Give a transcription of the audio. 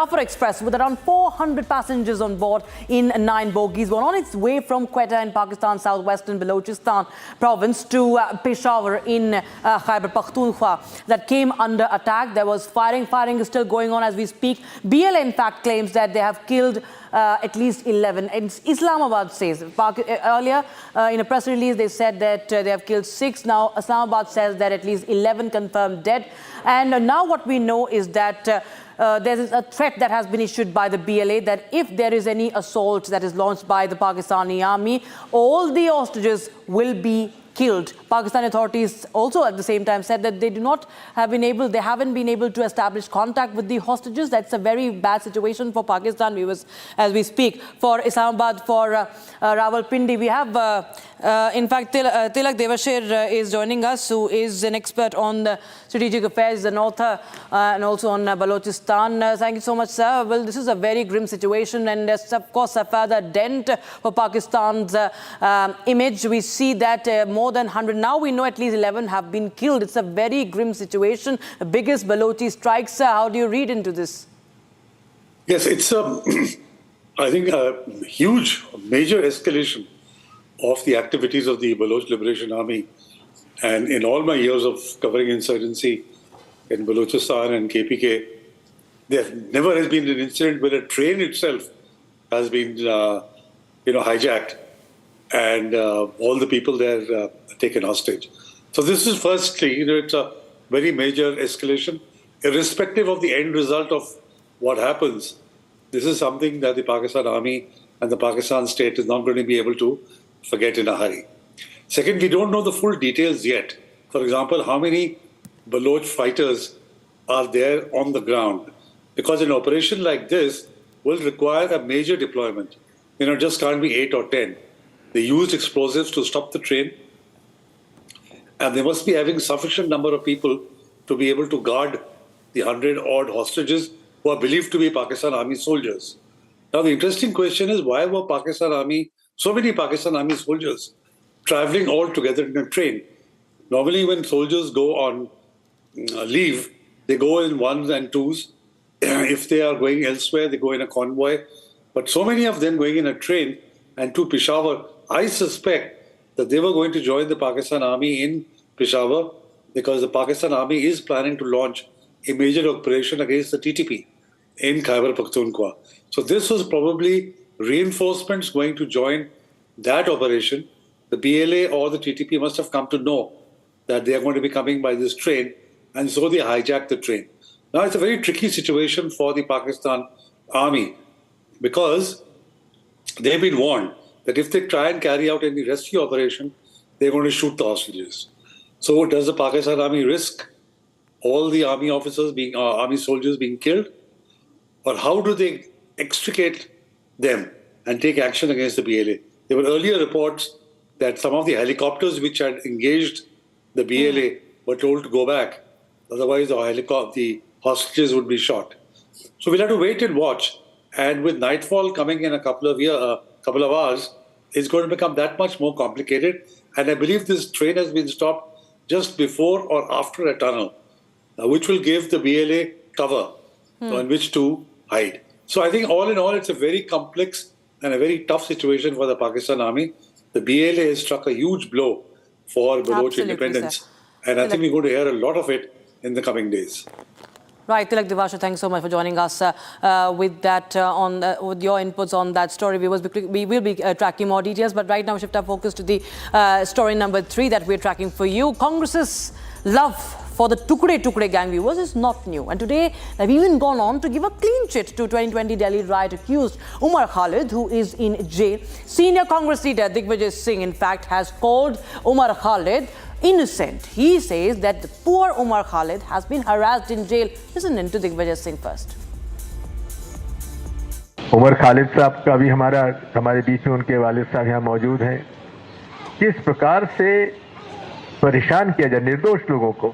Jaffar Express with around 400 passengers on board in 9 bogies was on its way from Quetta in Pakistan's southwestern Balochistan province to Peshawar in Khyber Pakhtunkhwa that came under attack. There was firing. Firing is still going on as we speak. BLA in fact claims that they have killed at least 11. And Islamabad says, earlier in a press release they said that they have killed 6. Now Islamabad says that at least 11 confirmed dead. And now what we know is that there is a threat that has been issued by the BLA that if there is any assault that is launched by the Pakistani army, all the hostages will be killed. Pakistani authorities also at the same time said that they haven't been able to establish contact with the hostages. That's a very bad situation for Pakistan viewers as we speak. For Islamabad, for Rawalpindi, we have in fact Tilak Devashir is joining us, who is an expert on the strategic affairs, an author and also on Balochistan. Thank you so much, sir. Well, this is a very grim situation and of course a further dent for Pakistan's image. We see that more than 100, now we know at least 11 have been killed. It's a very grim situation. The biggest Balochi strikes. How do you read into this? Yes, it's I think a huge, major escalation of the activities of the Baloch Liberation Army. And in all my years of covering insurgency in Balochistan and KPK, there never has been an incident where a train itself has been, hijacked and all the people there taken hostage. So this is firstly, it's a very major escalation. Irrespective of the end result of what happens, this is something that the Pakistan Army and the Pakistan state is not going to be able to forget in a hurry. Second, we don't know the full details yet. For example, how many Baloch fighters are there on the ground? Because an operation like this will require a major deployment. Just can't be 8 or 10. They used explosives to stop the train, and they must be having sufficient number of people to be able to guard the 100-odd hostages who are believed to be Pakistan Army soldiers. Now, the interesting question is, why were so many Pakistan Army soldiers traveling all together in a train? Normally, when soldiers go on leave, they go in ones and twos. If they are going elsewhere, they go in a convoy. But so many of them going in a train and to Peshawar, I suspect that they were going to join the Pakistan Army in Peshawar because the Pakistan Army is planning to launch a major operation against the TTP in Khyber Pakhtunkhwa. So this was probably reinforcements going to join that operation. The BLA or the TTP must have come to know that they are going to be coming by this train, and so they hijacked the train. Now, it's a very tricky situation for the Pakistan Army because they've been warned that if they try and carry out any rescue operation, they're going to shoot the hostages. So does the Pakistan Army risk all the army officers army soldiers being killed? Or how do they extricate them and take action against the BLA? There were earlier reports that some of the helicopters which had engaged the BLA were told to go back. Otherwise, the hostages would be shot. So we'll have to wait and watch. And with nightfall coming in a couple of hours, it's going to become that much more complicated. And I believe this train has been stopped just before or after a tunnel, which will give the BLA cover on which to hide. So I think all in all, it's a very complex and a very tough situation for the Pakistan Army. The BLA has struck a huge blow for Baloch independence. Sir. And I think we're going to hear a lot of it in the coming days. Right, Tilak Devashir, thanks so much for joining us with that with your inputs on that story. We will be tracking more details, but right now shift our focus to the story number 3 that we're tracking for you. Congress's love for the Tukde gang viewers is not new, and today they've even gone on to give a clean chit to 2020 Delhi riot accused Umar Khalid, who is in jail. Senior Congress leader Digvijay Singh, in fact, has called Umar Khalid innocent. He says that the poor Umar Khalid has been harassed in jail. Listen in to Digvijay Singh first. Umar Khalid साहब का भी हमारे बीच में उनके वालिद साहब यहाँ मौजूद हैं। किस प्रकार से परेशान किया जाए निर्दोष लोगों को,